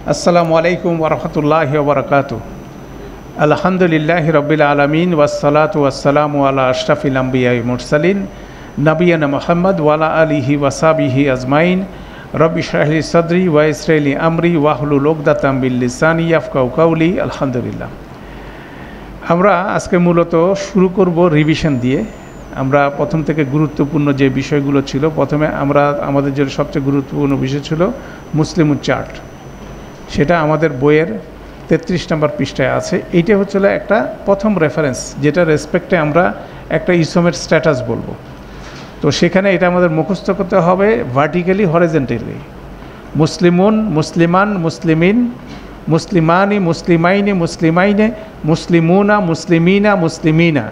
আসসালামু আলাইকুম ওরহমতুল্লাহি ওবরাকাতু। আলহামদুলিল্লাহি রব্বিল আলামিন ওয়াসসালাতু ওয়াসসালামু আলা আশরাফিল আম্বিয়া ওয়াল মুরসালিন নবিয়ানা মুহাম্মদ ওয়া আলা আলিহি ওয়া সাহবিহি আজমাইন। রব্বি ইশরাহ লি সাদরি ওয়া ইয়াসসির লি আমরি ওয়াহলুল উকদাতাম মিন লিসানি ইয়াফকাহু কাওলি। আলহামদুলিল্লাহ। আমরা আজকে মূলত শুরু করব রিভিশন দিয়ে। আমরা প্রথম থেকে গুরুত্বপূর্ণ যে বিষয়গুলো ছিল, প্রথমে আমাদের যে সবচেয়ে গুরুত্বপূর্ণ বিষয় ছিল মুসলিমুন চার্ট, সেটা আমাদের বইয়ের 33 নম্বর পৃষ্ঠায় আছে। এইটা হচ্ছিল একটা প্রথম রেফারেন্স, যেটা রেসপেক্টে আমরা একটা ইসমের স্ট্যাটাস বলবো। তো সেখানে এটা আমাদের মুখস্থ করতে হবে ভার্টিক্যালি, হরিজন্টালি। মুসলিমুন, মুসলিমান, মুসলিমিন, মুসলিমানি, মুসলিমাইনে, মুসলিমাইনে, মুসলিমুনা, মুসলিমিনা, মুসলিমিনা,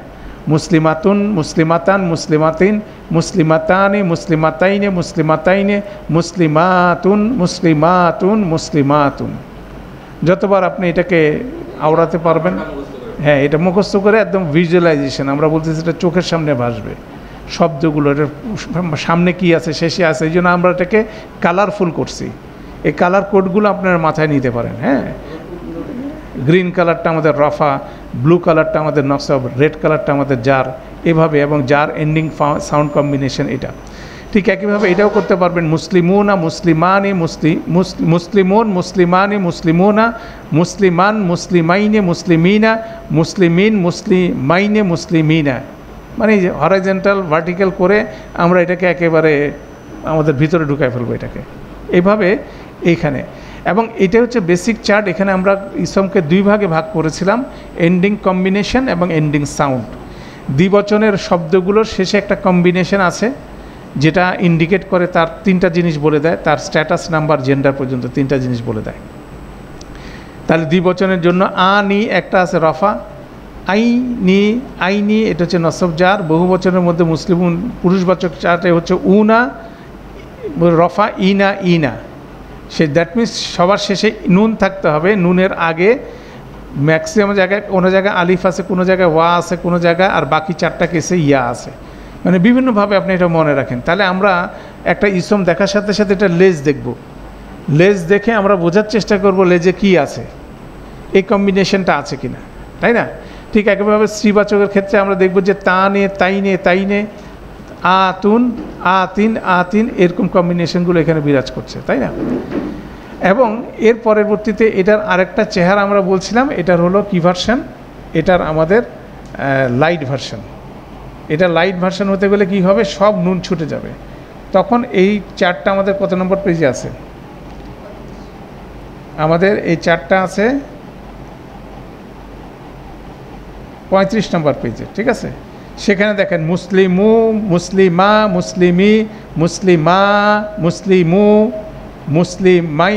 মুসলিমাতুন, মুসলিমাতান, মুসলিমাতিন, মুসলিমাতানি, মুসলিমাতাইনে, মুসলিমাতাইনে, মুসলিমাতুন, মুসলিমাতুন, মুসলিমাতুন। যতবার আপনি এটাকে আওড়াতে পারবেন, হ্যাঁ, এটা মুখস্থ করে একদম ভিজুয়ালাইজেশন, আমরা বলতেছি এটা চোখের সামনে ভাসবে শব্দগুলো, এটার সামনে কি আছে, শেষে আছে। এই জন্য আমরা এটাকে কালারফুল করছি। এই কালার কোডগুলো আপনারা মাথায় নিতে পারেন। হ্যাঁ, গ্রিন কালারটা আমাদের রফা, ব্লু কালারটা আমাদের নসব, রেড কালারটা আমাদের জার, এভাবে, এবং জার এন্ডিং সাউন্ড কম্বিনেশন এটা। ঠিক একইভাবে এটাও করতে পারবেন মুসলিমুনা, মুসলিমানি, মুসলিমুন, মুসলিমানি, মুসলিমুনা, মুসলিমান, মুসলিমাইনে, মুসলিমিনা, মুসলিমিন, মুসলিমাইনে, মুসলিমিনা। মানে হরাইজন্টাল ভার্টিক্যাল করে আমরা এটাকে একেবারে আমাদের ভিতরে ঢুকায় ফেলবো এটাকে এইভাবে এইখানে। এবং এটা হচ্ছে বেসিক চার্ট। এখানে আমরা ইসমকে দুই ভাগে ভাগ করেছিলাম, এন্ডিং কম্বিনেশন এবং এন্ডিং সাউন্ড। দ্বিবচনের শব্দগুলোর শেষে একটা কম্বিনেশন আছে যেটা ইন্ডিকেট করে, তার তিনটা জিনিস বলে দেয়, তার স্ট্যাটাস, নাম্বার, জেন্ডার পর্যন্ত তিনটা জিনিস বলে দেয়। তাহলে দ্বিবচনের জন্য আনি একটা আছে রফা, আইনি, আইনি এটা হচ্ছে নসব জার। বহুবচনের মধ্যে মুসলিম পুরুষবাচক চার্টে হচ্ছে উনা, রফা, ইনা, ইনা। দ্যাট মিনস সবার শেষে নুন থাকতে হবে। নুনের আগে ম্যাক্সিমাম জায়গায়, কোনো জায়গায় আলিফ আছে, কোনো জায়গায় ওয়া আছে, কোনো জায়গায়, আর বাকি চারটা কেসে ইয়া আছে। মানে বিভিন্নভাবে আপনি এটা মনে রাখেন। তাহলে আমরা একটা ইসম দেখার সাথে সাথে এটা লেজ দেখব। লেজ দেখে আমরা বোঝার চেষ্টা করব লেজে কি আছে, এই কম্বিনেশনটা আছে কিনা, তাই না? ঠিক একইভাবে স্ত্রীবাচকের ক্ষেত্রে আমরা দেখব যে তানে, তাইনে, তাইনে, আতুন, আতিন, আতিন, এরকম কম্বিনেশনগুলো এখানে বিরাজ করছে, তাই না? এবং এর পরবর্তীতে এটার আরেকটা চেহারা আমরা বলছিলাম, এটার হলো কি ভার্সন, এটার আমাদের লাইট ভার্সন। এটা লাইট ভার্সন হতে গেলে কি হবে, সব নুন ছুটে যাবে। তখন এই চারটা আমাদের কত নম্বর পেজে আছে? আমাদের এই চারটা আছে 35 নম্বর পেজে, ঠিক আছে? সেখানে দেখেন মুসলিমু, মুসলিমা, মুসলিমি, মুসলিমা, মুসলিমু, মুসলিমাই,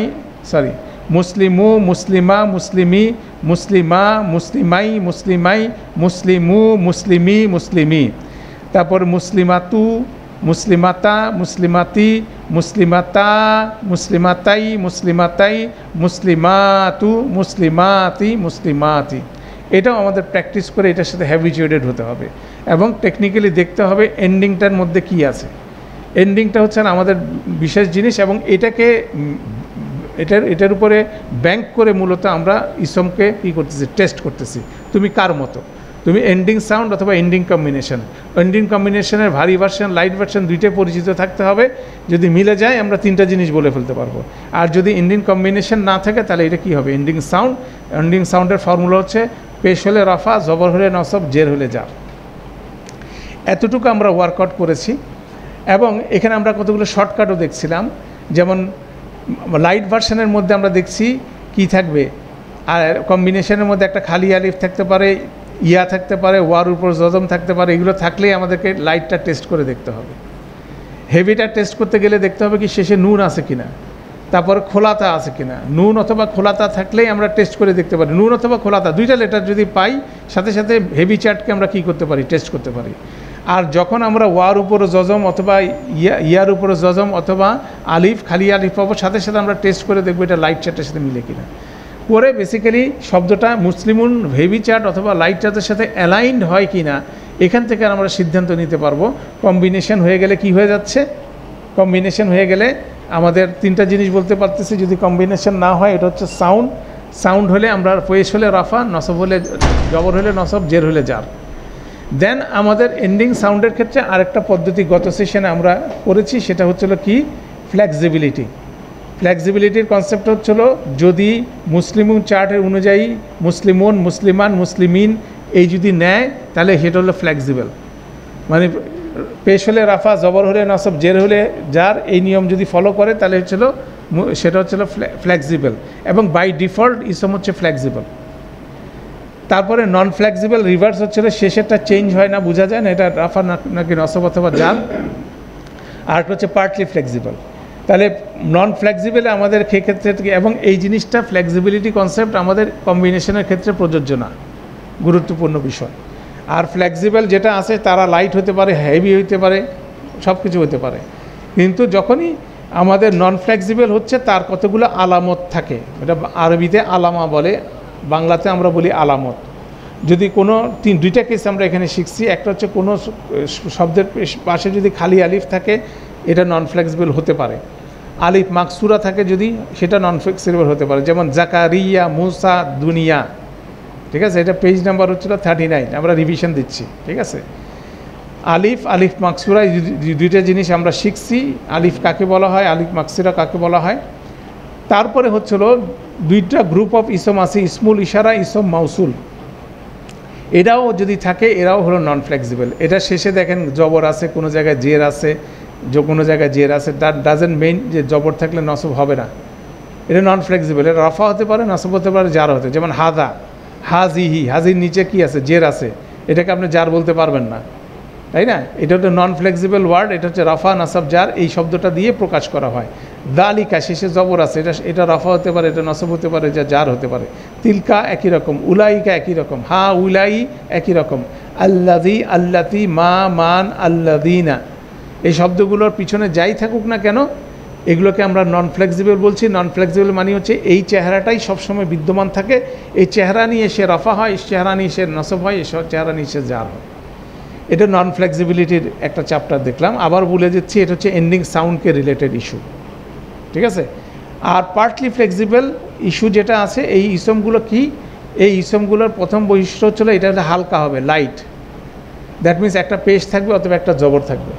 সরি, মুসলিমু, মুসলিমা, মুসলিমি, মুসলিমা, মুসলিমাই, মুসলিমাই, মুসলিমু, মুসলিমি, মুসলিমি। তারপর মুসলিমাতু, মুসলিমাতা, মুসলিমাতি, মুসলিমাতা, মুসলিমাতাই, মুসলিমাতাই, মুসলিমাতু, মুসলিমাতি, মুসলিমাতি। এটাও আমাদের প্র্যাকটিস করে এটার সাথে হ্যাবিচুয়েটেড হতে হবে এবং টেকনিক্যালি দেখতে হবে এন্ডিংটার মধ্যে কি আছে। এন্ডিংটা হচ্ছে আমাদের বিশেষ জিনিস, এবং এটার উপরে ব্যাংক করে মূলত আমরা ইসমকে কী করতেছি, টেস্ট করতেছি। তুমি কার মতো, তুমি এন্ডিং সাউন্ড অথবা এন্ডিং কম্বিনেশন। এন্ডিং কম্বিনেশনের ভারী ভার্সন, লাইট ভার্সন দুইটাই পরিচিত থাকতে হবে। যদি মিলে যায় আমরা তিনটা জিনিস বলে ফেলতে পারবো। আর যদি এন্ডিং কম্বিনেশন না থাকে তাহলে এটা কী হবে, এন্ডিং সাউন্ড। এন্ডিং সাউন্ডের ফর্মুলা হচ্ছে পেশ হলে রফা, জবর হলে নসব, জের হলে জার। এতটুকু আমরা ওয়ার্কআউট করেছি। এবং এখানে আমরা কতগুলো শর্টকাটও দেখছিলাম। যেমন লাইট ভার্সনের মধ্যে আমরা দেখছি কি থাকবে, আর কম্বিনেশনের মধ্যে একটা খালি আলিফ থাকতে পারে, ইয়া থাকতে পারে, ওয়ার উপর জজম থাকতে পারে। এগুলো থাকলেই আমাদেরকে লাইটটা টেস্ট করে দেখতে হবে। হেভিটা টেস্ট করতে গেলে দেখতে হবে কি শেষে নুন আছে কিনা, তারপর খোলাতা আছে কিনা। নুন অথবা খোলাতা থাকলেই আমরা টেস্ট করে দেখতে পারি। নুন অথবা খোলাতা দুইটা লেটার যদি পাই, সাথে সাথে হেভি চার্টকে আমরা কী করতে পারি, টেস্ট করতে পারি। আর যখন আমরা ওয়ার উপরে জজম অথবা ইয়ার উপরে জজম অথবা আলিফ, খালি আলিফ পাবো, সাথে সাথে আমরা টেস্ট করে দেখবো এটা লাইট চার্টের সাথে মিলে কিনা। করে বেসিক্যালি শব্দটা মুসলিমুন হেভি চার্ট অথবা লাইট চার্টের সাথে অ্যালাইনড হয় কি না, এখান থেকে আমরা সিদ্ধান্ত নিতে পারবো। কম্বিনেশন হয়ে গেলে কি হয়ে যাচ্ছে, কম্বিনেশন হয়ে গেলে আমাদের তিনটা জিনিস বলতে পারতেছি, যদি কম্বিনেশন না হয় এটা হচ্ছে সাউন্ড হলে আমরা পেশ হলে রাফা, নসব হলে জবর হলে নসব, জের হলে জার। দেন আমাদের এন্ডিং সাউন্ডের ক্ষেত্রে আরেকটা পদ্ধতি গত সেশনে আমরা করেছি, সেটা হচ্ছিল কি ফ্লেক্সিবিলিটি। ফ্লেক্সিবিলিটির কনসেপ্ট হচ্ছিল যদি মুসলিমুন চার্টের অনুযায়ী মুসলিমুন, মুসলিমান, মুসলিমিন এই যদি নেয় তাহলে সেটা হলো ফ্লেক্সিবল, মানে পেশ হলে রাফা, জবর হলে নসব, জের হলে জার, এই নিয়ম যদি ফলো করে তাহলে সেটা হচ্ছিল ফ্লেক্সিবল, এবং বাই ডিফল্ট ইসম হচ্ছে ফ্লেক্সিবল। তারপরে নন ফ্লেক্সিবল রিভার্স হচ্ছিল, শেষেরটা চেঞ্জ হয় না, বোঝা যায় না এটা রাফা নাকি নসব অথবা জার। আর হচ্ছে পার্টলি ফ্লেক্সিবল। তাহলে নন ফ্লেক্সিবলে আমাদের ক্ষেত্রে, এবং এই জিনিসটা ফ্লেক্সিবিলিটি কনসেপ্ট আমাদের কম্বিনেশনের ক্ষেত্রে প্রযোজ্য না, গুরুত্বপূর্ণ বিষয়। আর ফ্লেক্সিবল যেটা আছে তারা লাইট হতে পারে, হেভি হতে পারে, সব কিছু হতে পারে, কিন্তু যখনই আমাদের নন ফ্লেক্সিবল হচ্ছে তার কতগুলো আলামত থাকে, এটা আরবিতে আলামা বলে, বাংলাতে আমরা বলি আলামত। যদি কোনো দুইটা কেস আমরা এখানে শিখছি, একটা হচ্ছে কোনো শব্দের পাশে যদি খালি আলিফ থাকে এটা নন ফ্লেক্সিবল হতে পারে, আলিফ মাকসুরা থাকে যদি সেটা নন ফ্লেক্সিবল হতে পারে, যেমন জাকারিয়া, মুসা, দুনিয়া, ঠিক আছে। এটা পেজ নাম্বার হচ্ছিল 39, আমরা রিভিশন দিচ্ছি, ঠিক আছে। আলিফ মাকসুরা দুইটা জিনিস আমরা শিখছি, আলিফ কাকে বলা হয়, আলিফ মাকসুরা কাকে বলা হয়। তারপরে হচ্ছিল দুইটা গ্রুপ অফ ইসম আছে, ইসমুল ইশারা, ইসম মাউসুল, এটাও যদি থাকে এরাও হলো নন ফ্লেক্সিবল। এটা শেষে দেখেন জবর আছে, কোনো জায়গায় জের আছে, কোনো জায়গায় জের আছে, দ্যাট ডাজেন্ট মেইন যে জবর থাকলে নসব হবে না, এটা নন ফ্লেক্সিবল। এটা রাফা হতে পারে, নসব হতে পারে, জার হতে, যেমন হাদা, হাজিহি, হাজির নিচে কি আছে, জের আছে, এটাকে আপনি জার বলতে পারবেন না, তাই না। এটা হচ্ছে নন ফ্লেক্সিবল ওয়ার্ড, এটা হচ্ছে রাফা, নাসাব, জার, এই শব্দটা দিয়ে প্রকাশ করা হয়। দালিকা, শেষে জবর আছে, এটা রাফা হতে পারে, এটা নসব হতে পারে, যা জার হতে পারে। তিলকা একই রকম, উলাইকা একই রকম, হা উলাই একই রকম, আল্লাদি, আল্লাতি, মা, মান, আল্লাদিনা, এই শব্দগুলোর পিছনে যাই থাকুক না কেন এগুলোকে আমরা নন ফ্লেক্সিবল বলছি। নন ফ্লেক্সিবল মানে হচ্ছে এই চেহারাটাই সবসময় বিদ্যমান থাকে, এই চেহারা নিয়ে সে রাফা হয়, এই চেহারা নিয়ে সে নসব হয়, এই চেহারা নিয়ে সে জার হয়। এটা নন ফ্লেক্সিবিলিটির একটা চ্যাপ্টার দেখলাম। আবার বলে দিচ্ছি, এটা হচ্ছে এন্ডিং সাউন্ডকে রিলেটেড ইস্যু, ঠিক আছে। আর পার্টলি ফ্লেক্সিবল ইস্যু যেটা আছে, এই ইসমগুলো কি, এই ইসমগুলোর প্রথম বৈশিষ্ট্য হচ্ছিল এটা হালকা হবে, লাইট, দ্যাট মিনস একটা পেশ থাকবে অথবা একটা জবর থাকবে।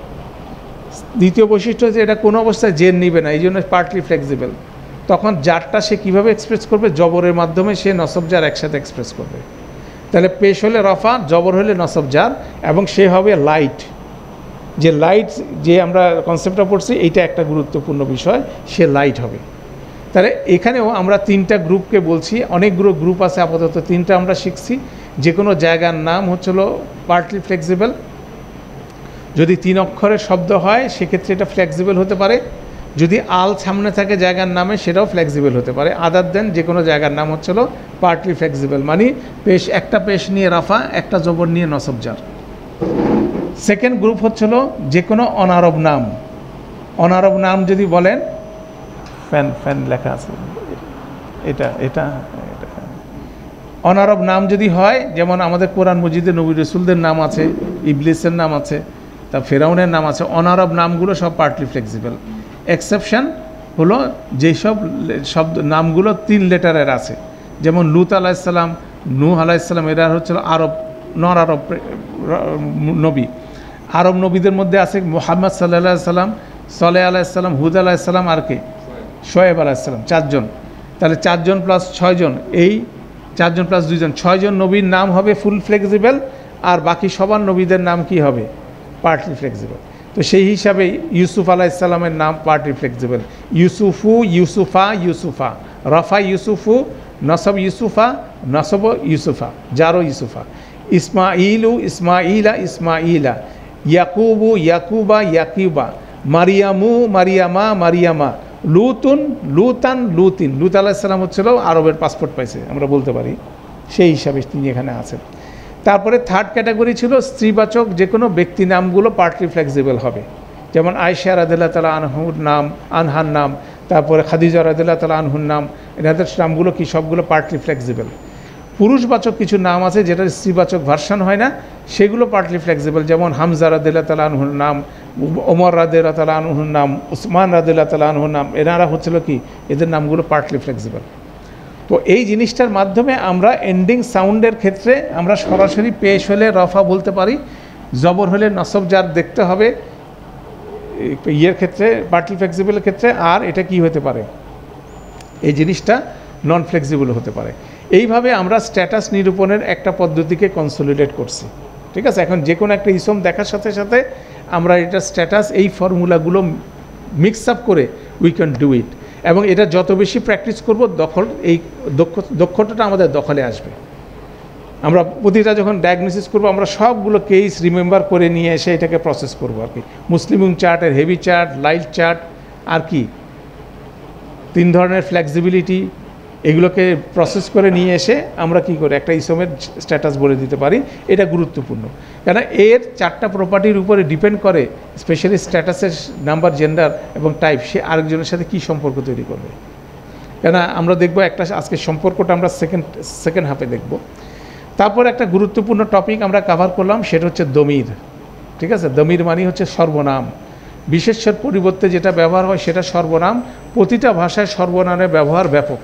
দ্বিতীয় বৈশিষ্ট্য হচ্ছে এটা কোনো অবস্থায় জের নিবে না, এই জন্য পার্টলি ফ্লেক্সিবল। তখন জারটা সে কীভাবে এক্সপ্রেস করবে, জবরের মাধ্যমে সে নসব জার একসাথে এক্সপ্রেস করবে। তাহলে পেশ হলে রফা, জবর হলে নসব জার, এবং সে হবে লাইট। যে লাইট যে আমরা কনসেপ্টটা পড়ছি এইটা একটা গুরুত্বপূর্ণ বিষয়, সে লাইট হবে। তাহলে এখানেও আমরা তিনটা গ্রুপকে বলছি, অনেকগুলো গ্রুপ আছে, আপাতত তিনটা আমরা শিখছি। যে কোনো জায়গার নাম হচ্ছিল পার্টলি ফ্লেক্সিবল, যদি 3 অক্ষরের শব্দ হয় সেক্ষেত্রে এটা ফ্লেক্সিবল হতে পারে, যদি আল সামনে থাকে জায়গার নামে সেটাও ফ্লেক্সিবল হতে পারে। আদার দেন যে কোনো জায়গার নাম হচ্ছিল পার্টলি ফ্লেক্সিবল, মানে পেশ, একটা পেশ নিয়ে রাফা, একটা জবর নিয়ে নসব জার। সেকেন্ড গ্রুপ হচ্ছিল যে কোনো অনারব নাম। অনারব নাম যদি বলেন, ফ্যান লেখা আছে, এটা অনারব নাম যদি হয়, যেমন আমাদের কোরআন মজিদে নবী রসুলদের নাম আছে, ইবলিসের নাম আছে, তা ফেরাউনের নাম আছে, অনারব নামগুলো সব পার্টলি ফ্লেক্সিবল। এক্সেপশন হলো যেসব শব্দ নামগুলো 3 লেটারের আছে, যেমন লুত আলাইসাল্লাম, নূহ আলাইসাল্লাম, এরা হচ্ছিল আরব, নর আরব নবী। আরব নবীদের মধ্যে আছে মুহাম্মদ সাল্লাল্লাহু সাল্লাম, সলেহ আলাইসাল্লাম, হুদ আলাইসাল্লাম, আর কে, শোয়েব আলাইসাল্লাম, 4 জন। তাহলে 4 জন প্লাস 6 জন, এই 4 জন প্লাস 2 জন, 6 জন নবীর নাম হবে ফুল ফ্লেক্সিবল, আর বাকি সবার নবীদের নাম কি হবে, পার্টলি ফ্লেক্সিবল। তো সেই হিসাবে ইউসুফ আলাইসাল্লামের নাম পার্টলি ফ্লেক্সিবল, ইউসুফু, ইউসুফা, ইউসুফা, রফা ইউসুফু, নসব ইউসুফা, নসব ইউসুফা, জারো ইউসুফা। ইসমাইলু, ইসমাইলা, ইসমাইলা। ইয়াকুবু, ইয়াকুবা, ইয়াকিবা। মারিয়ামু, মারিয়ামা, মারিয়ামা। লুতুন, লুতান, লুতিন। লুত আলাইসাল্লাম হচ্ছিল আরবের পাসপোর্ট পাইছে আমরা বলতে পারি, সেই হিসাবে তিনি এখানে আছেন। তারপরে থার্ড ক্যাটাগরি ছিল স্ত্রীবাচক যে কোনো ব্যক্তি নামগুলো পার্টলি ফ্লেক্সিবল হবে, যেমন আয়েশা রাদিয়াল্লাহু তাআলা আনহুর নাম, আনহার নাম, তারপরে খাদিজা রাদিয়াল্লাহু তাআলা আনহুর নাম, এনাদের নামগুলো কি সবগুলো পার্টলি ফ্লেক্সিবল। পুরুষবাচক কিছু নাম আছে যেটার স্ত্রীবাচক ভার্সন হয় না, সেগুলো পার্টলি ফ্লেক্সিবল। যেমন হামজা রাদিয়াল্লাহু তাআলা আনহুর নাম, ওমর রাদিয়াল্লাহু তাআলা আনহুর নাম, উসমান রাদিয়াল্লাহু তাআলা আনহুর নাম, এনারা হচ্ছিল কি, এদের নামগুলো পার্টলি ফ্লেক্সিবল। তো এই জিনিসটার মাধ্যমে আমরা এন্ডিং সাউন্ডের ক্ষেত্রে আমরা সরাসরি পেশ হলে রফা বলতে পারি, জবর হলে নসব জার দেখতে হবে ইয়ের ক্ষেত্রে, পার্টলি ফ্লেক্সিবলের ক্ষেত্রে। আর এটা কি হতে পারে, এই জিনিসটা নন ফ্লেক্সিবল হতে পারে। এইভাবে আমরা স্ট্যাটাস নিরূপণের একটা পদ্ধতিকে কনসলিডেট করছি। ঠিক আছে, এখন যে কোনো একটা ইসম দেখার সাথে সাথে আমরা এটা স্ট্যাটাস, এই ফর্মুলাগুলো মিক্স আপ করে উই ক্যান ডু ইট। এবং এটা যত বেশি প্র্যাকটিস করব, এই দক্ষতাটা আমাদের দখলে আসবে। আমরা প্রতিটা যখন ডায়াগনোসিস করব, আমরা সবগুলো কেস রিমেম্বার করে নিয়ে এসে এটাকে প্রসেস করবো আর কি। মুসলিম চার্টের হেভি চার্ট, লাইট চার্ট, আর কি 3 ধরনের ফ্লেক্সিবিলিটি, এগুলোকে প্রসেস করে নিয়ে এসে আমরা কি করে একটা ইসমের স্ট্যাটাস বলে দিতে পারি। এটা গুরুত্বপূর্ণ, কেন এর 4টা প্রপার্টির উপরে ডিপেন্ড করে, স্পেশালি স্ট্যাটাসের নাম্বার, জেন্ডার এবং টাইপ, সে আরেকজনের সাথে কী সম্পর্ক তৈরি করবে। কেন আমরা দেখব একটা, আজকে সম্পর্কটা আমরা সেকেন্ড হাফে দেখব। তারপর একটা গুরুত্বপূর্ণ টপিক আমরা কভার করলাম, সেটা হচ্ছে দমির। ঠিক আছে, দমির মানে হচ্ছে সর্বনাম। বিশেষ্যের পরিবর্তে যেটা ব্যবহার হয় সেটা সর্বনাম। প্রতিটা ভাষায় সর্বনামের ব্যবহার ব্যাপক।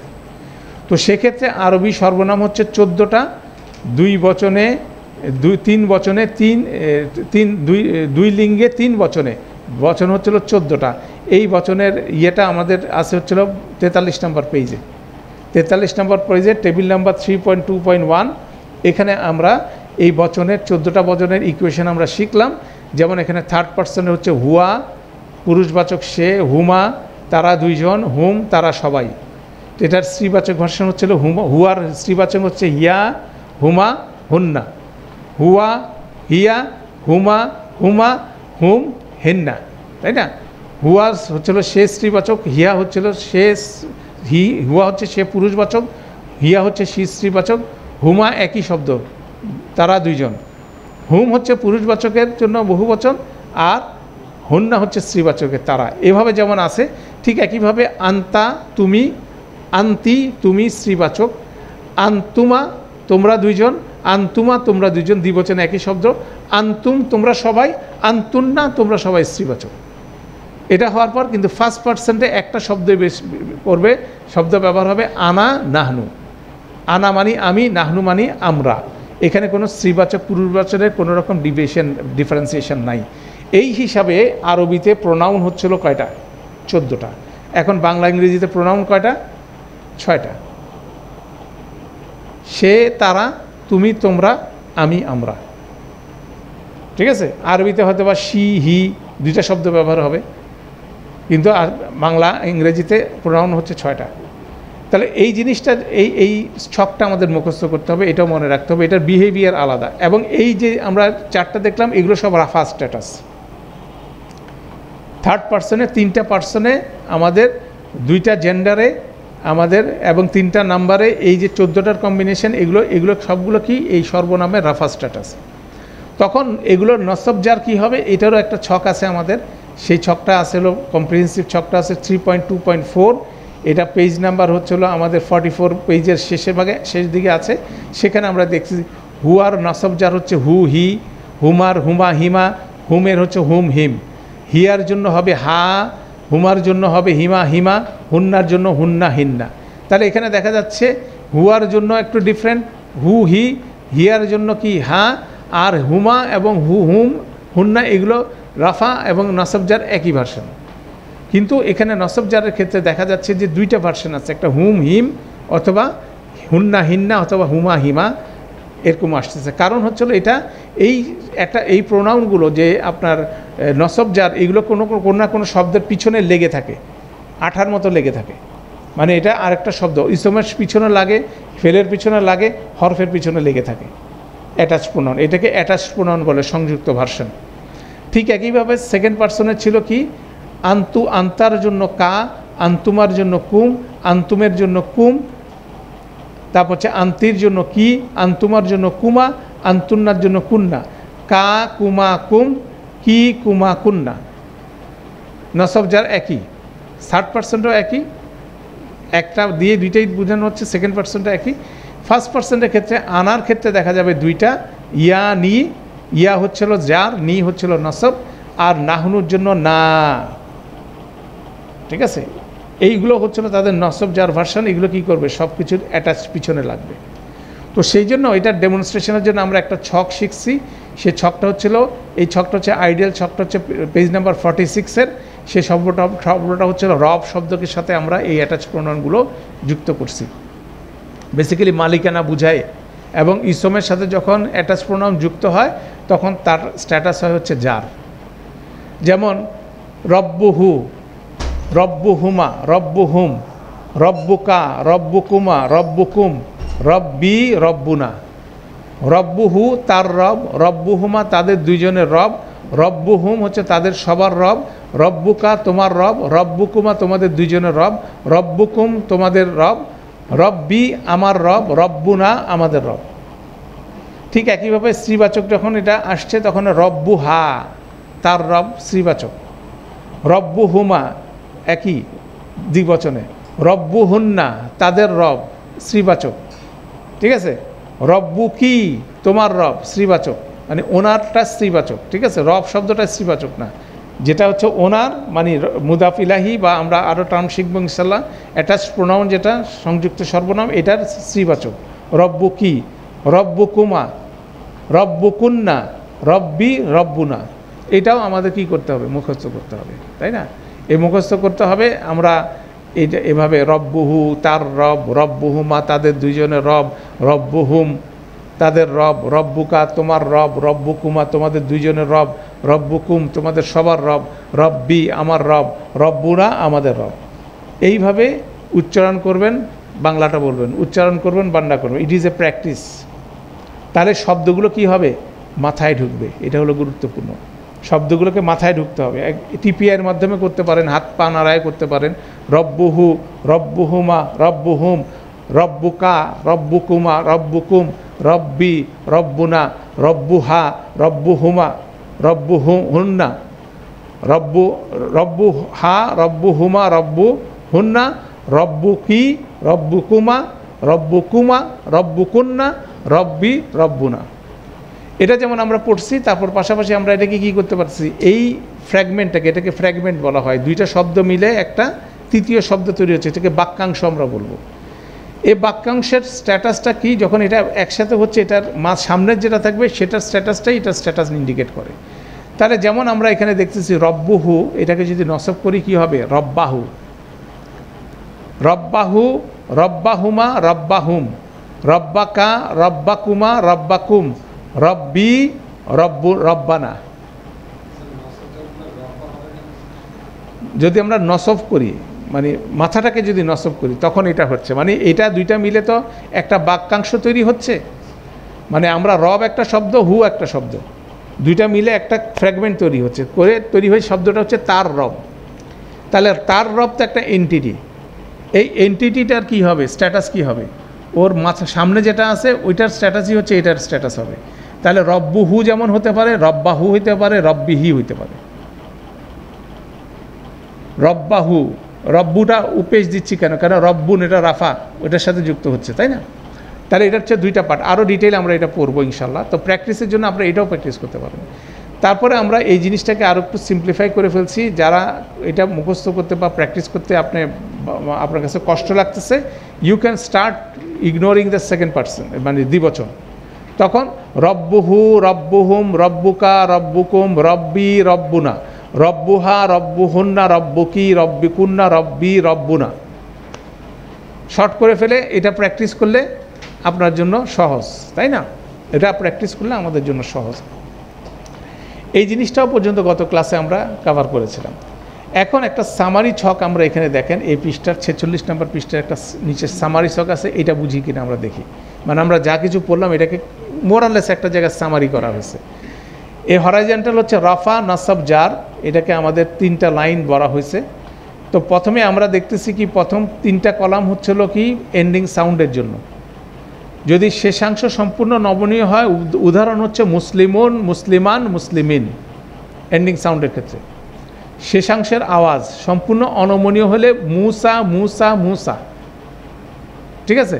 তো সেক্ষেত্রে আরবি সর্বনাম হচ্ছে 14টা, 2 বচনে, 3 বচনে, 2 লিঙ্গে 3 বচনে, বচন হচ্ছিল 14টা। এই বচনের ইয়েটা আমাদের আছে হচ্ছিল 43 নম্বর পেজে। 43 নম্বর পেজে টেবিল নাম্বার 3.2.1, এখানে আমরা এই বচনের 14টা বচনের ইকুয়েশন আমরা শিখলাম। যেমন এখানে থার্ড পার্সনে হচ্ছে হুয়া, পুরুষবাচক সে, হুমা তারা 2 জন, হুম তারা সবাই। এটার স্ত্রীবাচক ভার্সন হচ্ছিল হুয়ার স্ত্রীবাচক হচ্ছে হিয়া, হুমা, হুন্না। হুয়া, হিয়া, হুমা, হুমা, হুম, হেন্না, তাই না? হুয়া হচ্ছিল সে স্ত্রীবাচক, হিয়া হচ্ছিল সে, হুয়া হচ্ছে সে পুরুষবাচক, হিয়া হচ্ছে সে স্ত্রীবাচক, হুমা একই শব্দ, তারা 2 জন। হুম হচ্ছে পুরুষবাচকের জন্য বহুবচন, আর হুন্না হচ্ছে স্ত্রীবাচকের তারা। এভাবে যেমন আছে, ঠিক একইভাবে আন্তা তুমি, আন্তি তুমি স্ত্রীবাচক, আন্তুমা তোমরা 2 জন, আন্তুমা তোমরা 2 জন, দ্বিবচনে একই শব্দ। আন্তুম তোমরা সবাই, আন্তুন্না তোমরা সবাই স্ত্রীবাচক। এটা হওয়ার পর কিন্তু ফার্স্ট পার্সেন্টে একটা শব্দ করবে, শব্দ ব্যবহার হবে আনা নাহনু। আনা মানি আমি, নাহনু মানি আমরা। এখানে কোনো স্ত্রীবাচক পুরুষবাচকের কোনো রকম ডিফারেন্সিয়েশন নাই। এই হিসাবে আরবিতে প্রোনাউন হচ্ছিল কয়টা? 14টা। এখন বাংলা ইংরেজিতে প্রোনাউন কয়টা? 6টা। সে তারা, তুমি তোমরা, আমি আমরা। ঠিক আছে, আরবিতে হয়তো বা শি হি 2টা শব্দ ব্যবহার হবে, কিন্তু আর বাংলা ইংরেজিতে প্রোনাউন হচ্ছে 6টা। তাহলে এই জিনিসটা, এই ছকটা আমাদের মুখস্থ করতে হবে, এটাও মনে রাখতে হবে। এটার বিহেভিয়ার আলাদা। এবং এই যে আমরা 4টা দেখলাম, এগুলো সব রাফা স্ট্যাটাস। থার্ড পার্সনে, 3টা পার্সনে আমাদের, 2টা জেন্ডারে আমাদের, এবং 3টা নাম্বারে এই যে 14টার কম্বিনেশন, এগুলো সবগুলো কি এই সর্বনামের রাফা স্ট্যাটাস। তখন এগুলোর নসব জার কী হবে, এটারও একটা ছক আছে আমাদের। সেই ছকটা আছে হলো কম্প্রিহেন্সিভ ছকটা আছে 3.2.4। এটা পেজ নাম্বার হচ্ছিল আমাদের 44 পেজের শেষের ভাগে, শেষ দিকে আছে। সেখানে আমরা দেখছি হুয়ার নসব জার হচ্ছে হু হি, হুমার হুমা হিমা, হুমের হচ্ছে হুম হিম, হিয়ার জন্য হবে হা, হুমার জন্য হবে হিমা হিমা, হুন্নার জন্য হুন্না হিন্না। তাহলে এখানে দেখা যাচ্ছে হুয়ার জন্য একটু ডিফারেন্ট, হু হি, হিয়ার জন্য কি হা, আর হুমা এবং হুম হুন্না এগুলো রাফা এবং নসবজার একই ভার্সন। কিন্তু এখানে নসবজারের ক্ষেত্রে দেখা যাচ্ছে যে 2টা ভার্সন আছে, একটা হুম হিম অথবা হুন্না হিন্না অথবা হুমা হিমা, এরকম আসতেছে। কারণ হচ্ছিল এটা এই প্রোনাউনগুলো যে আপনার নসবজার, এগুলো কোনো না কোনো শব্দের পিছনে লেগে থাকে, আঠার মতো লেগে থাকে। মানে এটা আরেকটা শব্দ ইসমের পিছনে লাগে, ফেলের পিছনে লাগে, হরফের পিছনে লেগে থাকে, অ্যাটাচ প্রোনাউন। এটাকে অ্যাটাচ প্রোনাউন বলে, সংযুক্ত ভার্সন। ঠিক একইভাবে সেকেন্ড পার্সনের ছিল কি, আন্তু আন্তার জন্য কা, আন্তুমার জন্য কুম, আন্তুমের জন্য কুম, তারপর হচ্ছে আন্তির জন্য কি, আন্তুমার জন্য কুমা, আন্তুন্নার জন্য কুন্না, কা কুমা কুম, কি কুমা কুন্না। নসবজার একই, থার্ড পার্সনটাও একই, একটা দিয়ে 2টাই বোঝানো হচ্ছে, সেকেন্ড পার্সনটা একই। ফার্স্ট পার্সনের ক্ষেত্রে আনার ক্ষেত্রে দেখা যাবে দুইটা, ইয়া নি, ইয়া হচ্ছিল জার, নি হচ্ছিল নসব, আর নাহনুর জন্য না। ঠিক আছে, এইগুলো হচ্ছিল তাদের নসব জার ভার্সন। এগুলো কী করবে, সব কিছুর অ্যাটাচ পিছনে লাগবে। তো সেই জন্য এটার ডেমনস্ট্রেশনের জন্য আমরা একটা ছক শিখছি। সে ছকটা হচ্ছিল, এই ছকটা হচ্ছে আইডিয়াল ছকটা হচ্ছে পেজ নাম্বার 46-এর। সে শব্দটা হচ্ছিল রব শব্দকে সাথে আমরা এই অ্যাটাচ প্রোনাউনগুলো যুক্ত করছি। বেসিক্যালি মালিকানা বুঝায়, এবং ইসমের সাথে যখন অ্যাটাচ প্রোনাউন যুক্ত হয় তখন তার স্ট্যাটাস হয় হচ্ছে জার। যেমন রব্বুহু, রব্বুহুমা, রব্বুহুম, রব্বুকা, রব্বুকুমা, রব্বুকুম, রব্বি, রব্বুনা। রব্বুহু তার রব, রব্বুহুমা তাদের দুইজনের রব, রব্বুহুম হচ্ছে তাদের সবার রব, রব্বুকা তোমার রব, রব্বুকুমা তোমাদের দুইজনের রব, রব্বুকুম তোমাদের রব, রব্বি আমার রব, রব্বুনা আমাদের রব। ঠিক একইভাবে স্ত্রীবাচক যখন এটা আসছে তখন রব্বুহা তার রব স্ত্রীবাচক, রব্বুহুমা একই দ্বিবচনে, রব্বুহুন্না তাদের রব স্ত্রীবাচক। ঠিক আছে, রব্বু কি তোমার রব স্ত্রীবাচক, মানে ওনারটা স্ত্রীবাচক। ঠিক আছে, রব শব্দটা স্ত্রীবাচক না, যেটা হচ্ছে ওনার মানে মুদাফ ইলাহি, বা আমরা আরও টার্ম শিখব ইনশাল্লাহ। অ্যাটাচ প্রোনাউন যেটা সংযুক্ত সর্বনাম, এটার স্ত্রীবাচক। রব্বু কি, রব্বু কুমা, রব্বু কুন্না, রব্বি, রব্বুনা। এটাও আমাদের কি করতে হবে, মুখস্থ করতে হবে, তাই না? এই মুখস্থ করতে হবে আমরা এইটা এভাবে, রব্বুহু তার রব, রব্বুহুমা তাদের দুইজনের রব, রব্বুহুম তাদের রব, রব্বুকা তোমার রব, রব্বুকুমা তোমাদের দুইজনের রব, রব্বুকুম তোমাদের সবার রব, রব্বি আমার রব, রব্বুনা আমাদের রব। এইভাবে উচ্চারণ করবেন, বাংলাটা বলবেন, উচ্চারণ করবেন, বান্না করবেন। It is a practice. তাহলে শব্দগুলো কি হবে, মাথায় ঢুকবে। এটা হলো গুরুত্বপূর্ণ, শব্দগুলোকে মাথায় ঢুকতে হবে। টিপিআইয়ের মাধ্যমে করতে পারেন, হাত পা নাড়ায় করতে পারেন। রব্বুহু, রব্বুহুমা, রব্বুহুম, রব্বুকা, রব্বুকুমা, রব্বুকুম, রব্বি, রব্বুনা, রব্বুহা, রব্বুহুমা, রব্বুহুন্না, রব্বুহা, রব্বুহুমা, রব্বুহুন্না, রব্বুকি, রব্বুকুমা, রব্বুকুমা, রব্বুকুন্না, রব্বি, রব্বুনা। এটা যেমন আমরা পড়ছি, তারপর পাশাপাশি আমরা এটাকে কী করতে পারছি, এই ফ্র্যাগমেন্টটাকে, এটাকে ফ্র্যাগমেন্ট বলা হয়। দুইটা শব্দ মিলে একটা তৃতীয় শব্দ তৈরি হচ্ছে, এটাকে বাক্যাংশ আমরা বলবো। এই বাক্যাংশের স্ট্যাটাসটা কি, যখন এটা একসাথে হচ্ছে, এটার সামনের যেটা থাকবে সেটার স্ট্যাটাসটাই এটার স্ট্যাটাস ইন্ডিকেট করে। তাহলে যেমন আমরা এখানে দেখতেছি রব্বুহু, এটাকে যদি নসব করি কি হবে, রব্বাহু, রব্বাহু, রব্বাহুমা, রব্বাহুম, রব্বাকা, রব্বাকুমা, রব্বাকুম, রব্বি, রব্বানা। যদি আমরা নসব করি, মানে মাথাটাকে যদি নসব করি, তখন এটা হচ্ছে, মানে এটা দুইটা মিলে তো একটা বাক্যাংশ তৈরি হচ্ছে। মানে আমরা রব একটা শব্দ, হু একটা শব্দ, দুইটা মিলে একটা ফ্র্যাগমেন্ট তৈরি হচ্ছে, করে তৈরি হয়ে শব্দটা হচ্ছে তার রব। তাহলে তার রব তো একটা এন্টিটি। এই এন্টিটিটার কি হবে, স্ট্যাটাস কি হবে, ওর মাথা সামনে যেটা আছে ওইটার স্ট্যাটাসই হচ্ছে এটার স্ট্যাটাস হবে। তাহলে রব্বুহু যেমন হতে পারে, রব্বাহু হইতে পারে, রব্বিহি হইতে পারে। রব্বাহু, রব্বুটা উপেশ দিচ্ছি কেন, কেন রব্বুন এটা রাফা, ওইটার সাথে যুক্ত হচ্ছে, তাই না? তাহলে এটা হচ্ছে দুইটা পার্ট। আরও ডিটেইল আমরা এটা পড়বো ইনশাল্লাহ। তো প্র্যাকটিসের জন্য আমরা এটাও প্র্যাকটিস করতে পারবো। তারপরে আমরা এই জিনিসটাকে আরও একটু সিম্পলিফাই করে ফেলছি। যারা এটা মুখস্থ করতে বা প্র্যাকটিস করতে আপনার কাছে কষ্ট লাগতেছে, you can start ignoring the second person, মানে দ্বিবচন। তখন রব্বুহু, রব্বুহুম, রব্বুকা, রব্বুকুম, রব্বি, রব্বুনা, রব্বুহা, রব্বুহুন্না, রব্বুকি, রব্বিকুন্না, রব্বি, রব্বুনা। শর্ট করে ফেলে এটা প্র্যাকটিস করলে আপনার জন্য সহজ, তাই না? এটা প্র্যাকটিস করলে আমাদের জন্য সহজ। এই জিনিসটাও পর্যন্ত গত ক্লাসে আমরা কভার করেছিলাম। এখন একটা সামারি ছক আমরা এখানে দেখেন, এই পৃষ্ঠার 46 নম্বর পৃষ্ঠার একটা নিচে সামারি ছক আছে। এটা বুঝি কিনা আমরা দেখি, মানে আমরা যা কিছু পড়লাম এটাকে মোরালেস একটা জায়গায় সামারি করা হয়েছে। এই হরাইজন্টাল হচ্ছে রাফা, নাসাব, জার, এটাকে আমাদের 3টা লাইন বলা হয়েছে। তো প্রথমে আমরা দেখতেছি কি, প্রথম 3টা কলাম হচ্ছিল কি এন্ডিং সাউন্ডের জন্য। যদি শেষাংশ সম্পূর্ণ নমনীয় হয়, উদাহরণ হচ্ছে মুসলিমুন, মুসলিমান, মুসলিমিন, এন্ডিং সাউন্ডের ক্ষেত্রে। শেষাংশের আওয়াজ সম্পূর্ণ অনমনীয় হলে মুসা, মুসা, মুসা, ঠিক আছে?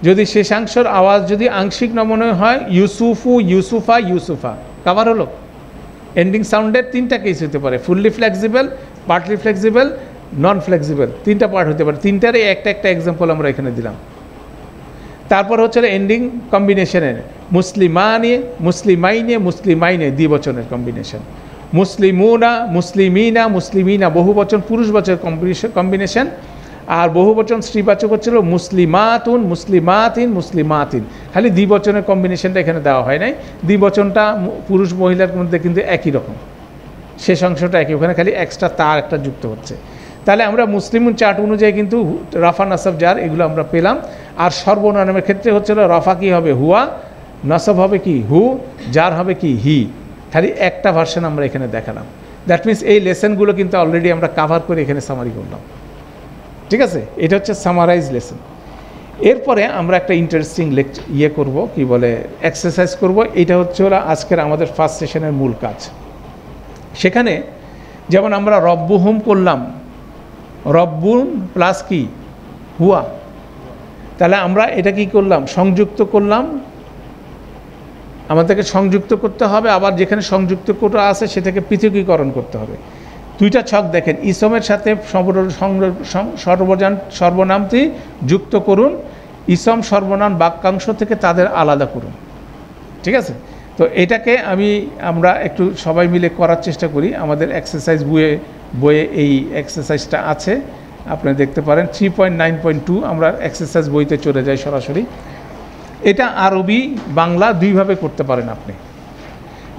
যদি শেষাংশের আওয়াজ যদি আংশিক নমনীয় হয় ইউসুফু, ইউসুফা, ইউসুফা, কাভার হলো। এন্ডিং সাউন্ডের তিনটা কেস হতে পারে, ফুললি ফ্লেক্সিবল, পার্টলি ফ্লেক্সিবল, নন ফ্লেক্সিবল, তিনটা পার্ট হতে পারে। তিনটারই একটা একটা এক্সাম্পল আমরা এখানে দিলাম। তারপর হচ্ছে এন্ডিং কম্বিনেশনের মুসলিমানে, মুসলিমাইনে, মুসলিমাইনে দ্বিবচনের কম্বিনেশন, মুসলিমুনা, মুসলিমিনা, মুসলিমিনা বহুবচন পুরুষবচনের কম্বিনেশন, আর বহুবচন স্ত্রীবাচক হচ্ছিল মুসলিমাতুন, মুসলিমাতিন, মুসলিমাতিন। খালি দ্বিবচনের কম্বিনেশনটা এখানে দেওয়া হয় নাই। দ্বিবচনটা পুরুষ মহিলার মধ্যে কিন্তু একই রকম, শেষ অংশটা একই, ওখানে খালি এক্সট্রা তার একটা যুক্ত হচ্ছে। তাহলে আমরা মুসলিমুন চার্ট অনুযায়ী কিন্তু রাফা নাসব জার এগুলো আমরা পেলাম। আর সর্বনামের ক্ষেত্রে হচ্ছিল রাফা কি হবে হুয়া, নাসব হবে কি হু, জার হবে কি হি। খালি একটা ভার্সন আমরা এখানে দেখালাম। দ্যাট মিনস এই লেসনগুলো কিন্তু অলরেডি আমরা কাভার করে এখানে সামারি করলাম। ঠিক আছে, এটা হচ্ছে সামারাইজ লেসন। এরপরে আমরা একটা ইন্টারেস্টিং করব, কি বলে এক্সারসাইজ করব। এটা হচ্ছে আজকের আমাদের ফার্স্ট সেশনের মূল কাজ। সেখানে যেমন আমরা রব্বুহুম করলাম, রব্বুন প্লাস কি হুয়া, তাহলে আমরা এটা কি করলাম সংযুক্ত করলাম। আমাদেরকে সংযুক্ত করতে হবে, আবার যেখানে সংযুক্ত করা আছে সেটাকে পৃথকীকরণ করতে হবে। দুইটা ছক দেখেন, ইসমের সাথে সর্বনামটি যুক্ত করুন, ইসম সর্বনাম বাক্যাংশ থেকে তাদের আলাদা করুন। ঠিক আছে, তো এটাকে আমরা একটু সবাই মিলে করার চেষ্টা করি। আমাদের এক্সারসাইজ বইয়ে এই এক্সারসাইজটা আছে, আপনারা দেখতে পারেন 3.9.2। আমরা এক্সারসাইজ বইতে চলে যাই সরাসরি। এটা আরবি বাংলা দুইভাবে করতে পারেন আপনি।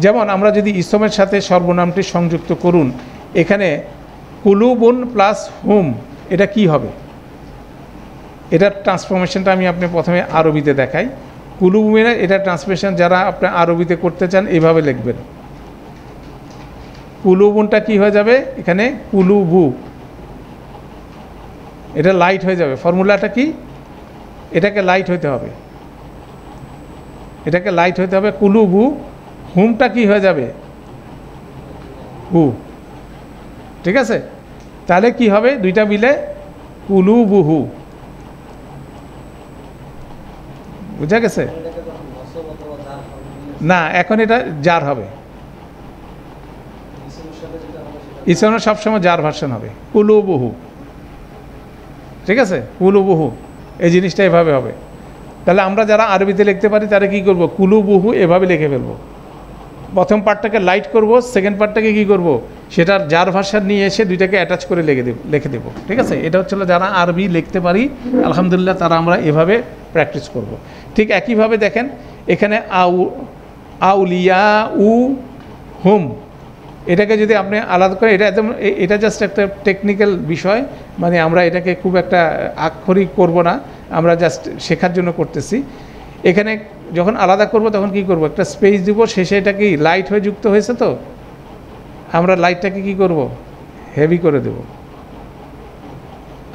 যেমন আমরা যদি ইসমের সাথে সর্বনামটি সংযুক্ত করুন, এখানে কুলুবুন প্লাস হুম, এটা কি হবে? এটার ট্রান্সফরমেশনটা আমি আপনি প্রথমে আরবিতে দেখাই। কুলুবুনের এটা ট্রান্সফরমেশন যারা আপনি আরবিতে করতে চান এইভাবে লিখবেন। কুলুবুনটা কি হয়ে যাবে এখানে কুলুবু, এটা লাইট হয়ে যাবে। ফর্মুলাটা কি? এটাকে লাইট হইতে হবে, এটাকে লাইট হইতে হবে কুলুবু। হুমটা কি হয়ে যাবে হু। ঠিক আছে, তাহলে কি হবে দুইটা মিলে কুলুবুহু। বুঝা গেছে না? এখন এটা জার হবে, ইসমের সবসময় জার ভার্সন হবে কুলুবুহু। ঠিক আছে, কুলুবুহু এই জিনিসটা এভাবে হবে। তাহলে আমরা যারা আরবিতে লিখতে পারি তারা কি করব, কুলুবুহু এভাবে লিখে ফেলবো। প্রথম পার্টটাকে লাইট করব, সেকেন্ড পার্টটাকে কি করব, সেটার জার ভাষা নিয়ে এসে দুইটাকে অ্যাটাচ করে লিখে দেব। ঠিক আছে, এটা হচ্ছিল যারা আরবি লিখতে পারি আলহামদুলিল্লাহ তারা আমরা এভাবে প্র্যাকটিস করব। ঠিক একইভাবে দেখেন এখানে আউলিয়া উ হুম, এটাকে যদি আপনি আলাদা করে, এটা একদম এটা জাস্ট একটা টেকনিক্যাল বিষয়, মানে আমরা এটাকে খুব একটা আক্ষরিক করব না, আমরা জাস্ট শেখার জন্য করতেছি। এখানে যখন আলাদা করব তখন কি করব, একটা স্পেস দিব, শেষে এটা কি লাইট হয়ে যুক্ত হয়েছে, তো আমরা লাইটটাকে কি করব, হেভি করে দেব।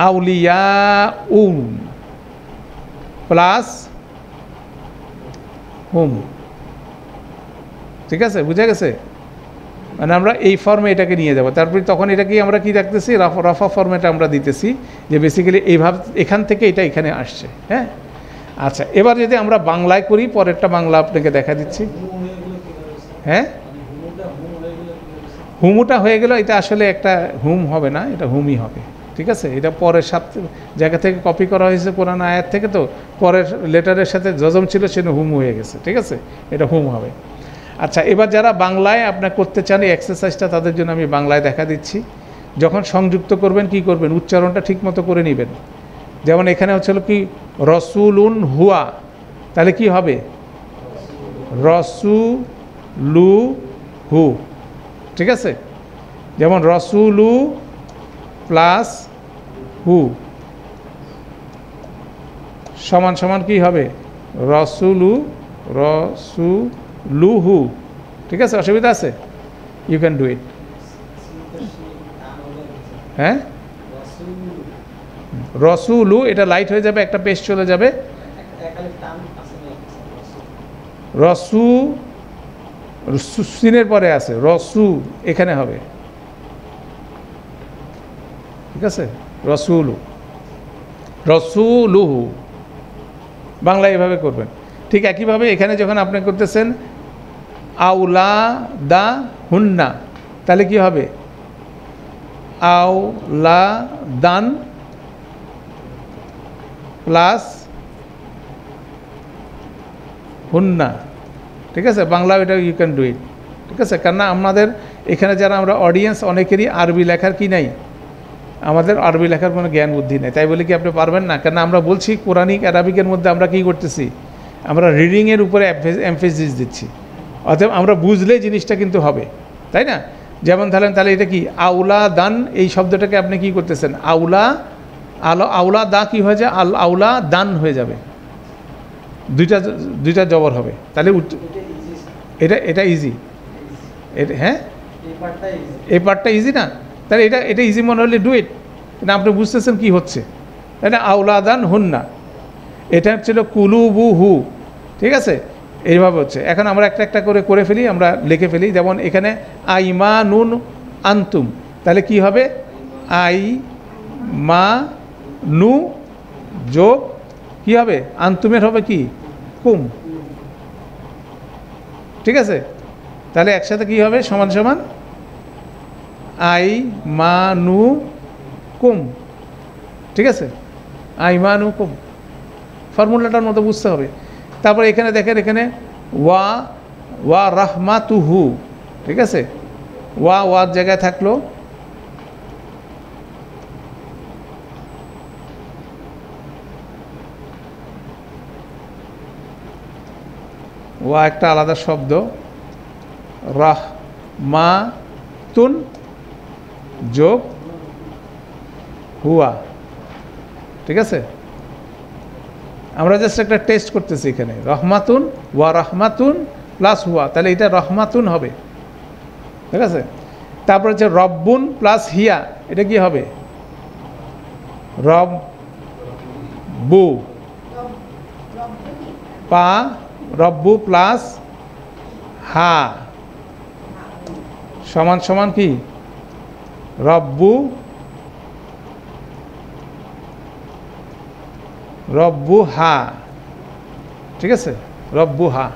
আউলিয়া উম প্লাস হুম। ঠিক আছে, বুঝা গেছে? মানে আমরা এই ফর্মে এটাকে নিয়ে যাব। তারপরে তখন এটাকে আমরা কি রাখতেছি, রফা ফর্মেটা আমরা দিতেছি, যে বেসিক্যালি এইভাবে এখান থেকে এটা এখানে আসছে। হ্যাঁ, আচ্ছা, এবার যদি আমরা বাংলায় করি, পরেরটা বাংলা আপনাকে দেখা দিচ্ছি। হ্যাঁ, হুমুটা হয়ে গেল, এটা আসলে একটা হুম হবে না, এটা হুমই হবে। ঠিক আছে, এটা পরের জায়গা থেকে কপি করা হয়েছে কোরআন আয়াত থেকে, তো পরের লেটারের সাথে জজম ছিল সেটা হুম হয়ে গেছে। ঠিক আছে, এটা হুম হবে। আচ্ছা, এবার যারা বাংলায় আপনার করতে চান এই এক্সারসাইজটা, তাদের জন্য আমি বাংলায় দেখা দিচ্ছি। যখন সংযুক্ত করবেন কি করবেন, উচ্চারণটা ঠিক মতো করে নেবেন। যেমন এখানে হচ্ছিল কি রসুলুন হুয়া, তাহলে কি হবে রসুলু হু। ঠিক আছে, যেমন রসুলু প্লাস হু সমান সমান কি হবে রসুলুহু। ঠিক আছে, অসুবিধা আছে? You can do it. হ্যাঁ, রসুলু এটা লাইট হয়ে যাবে, একটা পেস্ট চলে যাবে। রসু সিনের পরে আছে রসু, এখানে হবে। ঠিক আছে, রসুলু, রসুলুহু। বাংলা এভাবে করবেন। ঠিক একইভাবে এখানে যখন আপনি করতেছেন আউলা দা হুন্না, তাহলে কি হবে? আউলা দান প্লাস হুন্না, ঠিক আছে? বাংলা এটা ইউ ক্যান ডু ইট, ঠিক আছে? কেননা আমাদের এখানে যারা আমরা অডিয়েন্স অনেকেরই আরবি লেখার কি নাই, আমাদের আরবি লেখার কোনো জ্ঞান বুদ্ধি নেই। তাই বলে কি আপনি পারবেন না? কেন আমরা বলছি কোরআনিক অ্যারাবিকের মধ্যে আমরা কী করতেছি, আমরা রিডিংয়ের উপরে এমফেসিস দিচ্ছি, অতএব আমরা বুঝলেই জিনিসটা কিন্তু হবে, তাই না? যেমন তাহলে এটা কি আউলা দান, এই শব্দটাকে আপনি কি করতেছেন আউলা আউলা দা কি হয়ে যায়, আউলা দান হয়ে যাবে, দুইটা জবর হবে, তাহলে এটা ইজি। হ্যাঁ, এই পার্টটা ইজি না? তাহলে এটা ইজি মনে হলে ডু ইট, না আপনি বুঝতেছেন কি হচ্ছে, তাই না? আউলাদান হুন্না, এটা হচ্ছিল কুলুবু হু, ঠিক আছে? এইভাবে হচ্ছে। এখন আমরা একটা একটা করে ফেলি, আমরা লিখে ফেলি। যেমন এখানে আইমা নুন আন্তুম, তাহলে কি হবে? আই মা নু যোগ কি হবে? আন্তুমের হবে কি? কুম, ঠিক আছে? তাহলে একসাথে কি হবে? সমান সমান আই মা নু কুম, ঠিক আছে? আই মা নু কুম, ফর্মুলাটার মতো বুঝতে হবে। তারপরে এখানে দেখেন, এখানে ওয়া রাহমাতুহু, ঠিক আছে? ওয়ার জায়গায় থাকলো ওয়া, একটা আলাদা শব্দ, রাহমাতুন যোগ হুয়া, ঠিক আছে? আমরা জাস্ট একটা টেস্ট করতেছি এখানে, রহমাতুন ওয়া রহমাতুন প্লাস হুয়া, তাহলে এটা রহমাতুন হবে, ঠিক আছে? তারপর হচ্ছে রব্বুন প্লাস হিয়া, এটা কি হবে? রব্বু, পা রব্বু প্লাস হা সমান সমান কি? রব্বু রব্বু হা, ঠিক আছে? রব্বু হা।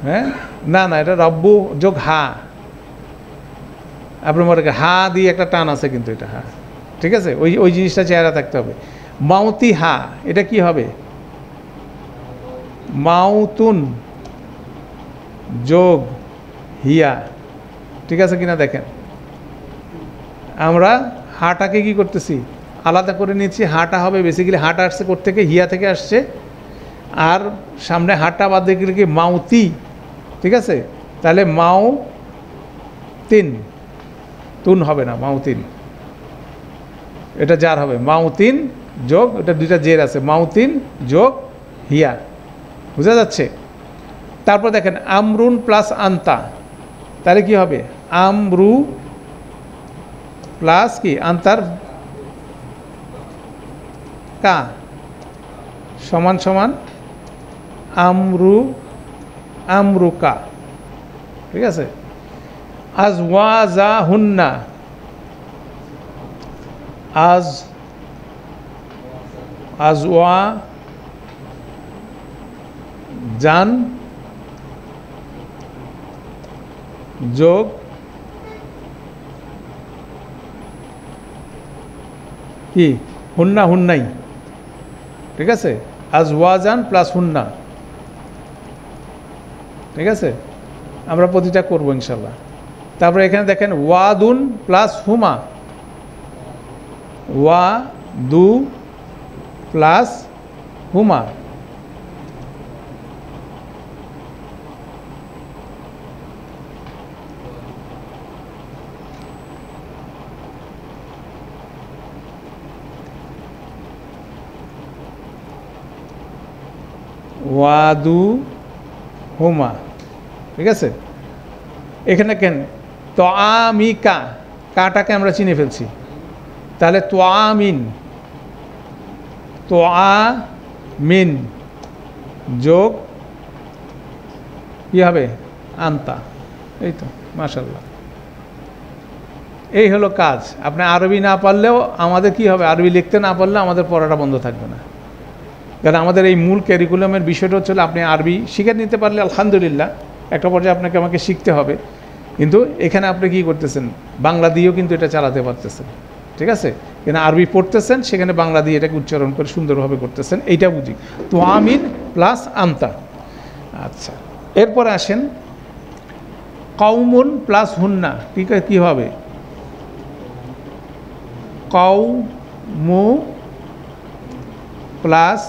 হ্যাঁ, না এটা রব্বু যোগ হা, আপনার মনে হা দিয়ে একটা টান আছে কিন্তু এটা হা, ঠিক আছে? ওই জিনিসটা চেহারা থাকতে হবে। মাউতি হা, এটা কি হবে? মাউতুন যোগ হিয়া, ঠিক আছে কিনা দেখেন। আমরা হাটাকে কি করতেছি? আলাদা করে নিচ্ছি। হাটা হবে বেসিক্যালি, হাটা আসছে কোত্থেকে? হিয়া থেকে আসছে। আর সামনে হাটা বাদ দিয়ে গেলে কি? মাউতি, ঠিক আছে? তাহলে মাও তিন, তুন হবে না, মাউতিন, এটা যার হবে মাউতিন যোগ, এটা দুইটা জের আছে, মাউতিন যোগ হিয়া, বুঝা যাচ্ছে? তারপর দেখেন আমরুন প্লাস আন্তা, তাহলে কি হবে? আমরু প্লাস কি? আন্তার কা সমান সমান আমরুকা, ঠিক আছে? আজওয়াজা হুন্না, আজওয়া জান যোগ কি? হুন্নাই, ঠিক আছে? আজওয়াজান প্লাস হুন্না, ঠিক আছে? আমরা প্রতিটা করবো ইনশাল্লাহ। তারপরে এখানে দেখেন ওয়াদুন প্লাস হুমা, ওয়াদু প্লাস হুমা, ওয়াদু হুমা, ঠিক আছে? এখানে কেন তোয়ামিকা, কাটাকে আমরা চিনে ফেলছি, তাহলে তোয়ামিন যোগ কি হবে? আন্তা, এই তো, মাশাল্লাহ। এই হলো কাজ। আপনি আরবি না পারলেও আমাদের কি হবে, আরবি লিখতে না পারলেও আমাদের পড়াটা বন্ধ থাকবে না। কারণ আমাদের এই মূল ক্যারিকুলামের বিষয়টা হচ্ছে আপনি আরবি শিখে নিতে পারলে আলহামদুলিল্লাহ, একটা পর্যায়ে আপনাকে আমাকে শিখতে হবে, কিন্তু এখানে আপনি কি করতেছেন, বাংলা দিয়েও কিন্তু এটা চালাতে পারতেছেন, ঠিক আছে? কিন্তু আরবি পড়তেছেন, সেখানে বাংলা দিয়ে এটাকে উচ্চারণ করে সুন্দরভাবে করতেছেন, এইটা বুঝি। তো আমিন প্লাস আন্তা। আচ্ছা, এরপরে আসেন কওমুন প্লাস হুন্না, ঠিক আছে? কী হবে? কওমু প্লাস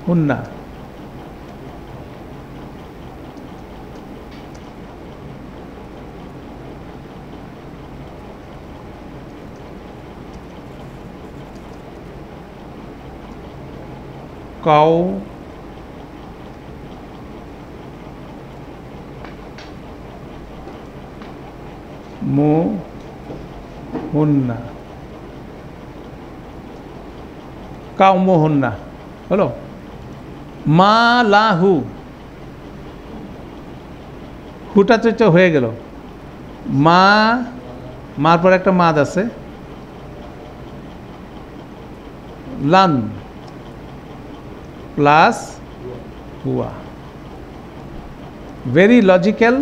হুন্না, কাউমুহুন্না, কাউমুহুন্না হলো। মা লাহু, হুটা তো হয়ে গেল। মা, মার পর একটা মাদ আছে, লান প্লাস হুয়া, ভেরি লজিক্যাল।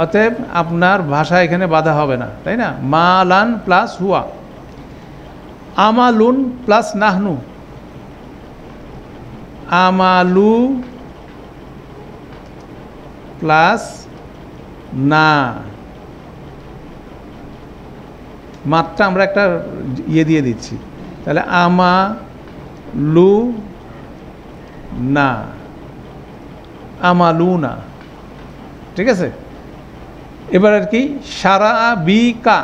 অতএব আপনার ভাষা এখানে বাধা হবে না, তাই না? মা লান প্লাস হুয়া। আমালুন প্লাস নাহনু, আমালু প্লাস না, মাত্রা আমরা একটা ইয়ে দিয়ে দিচ্ছি, তাহলে আমালু না, আমালু না, ঠিক আছে? এবার আর কি, সারা বিকা,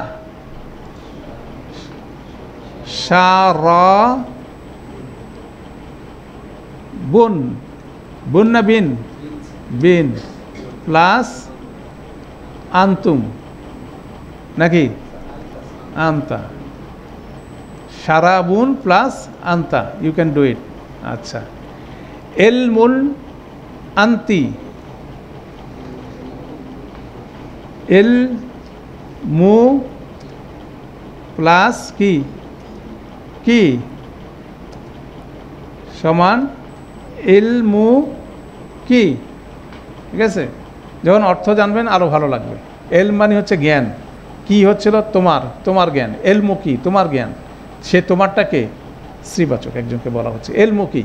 সারা বুন, বুন না বিন, বিন প্লাস আন্তুম নাকি আন্তা, সারা বুন প্লাস আন্তা, ইউ ক্যান ডু ইট। আচ্ছা, এলমুন আন্তি, এল মু প্লাস কি, কি সমান এল মু কি, ঠিক আছে? যখন অর্থ জানবেন আরও ভালো লাগবে। এল মানে হচ্ছে জ্ঞান, কি হচ্ছিল তোমার, তোমার জ্ঞান। এলমু কি, তোমার জ্ঞান। সে তোমারটাকে স্ত্রীবাচক একজনকে বলা হচ্ছে এলমু কি,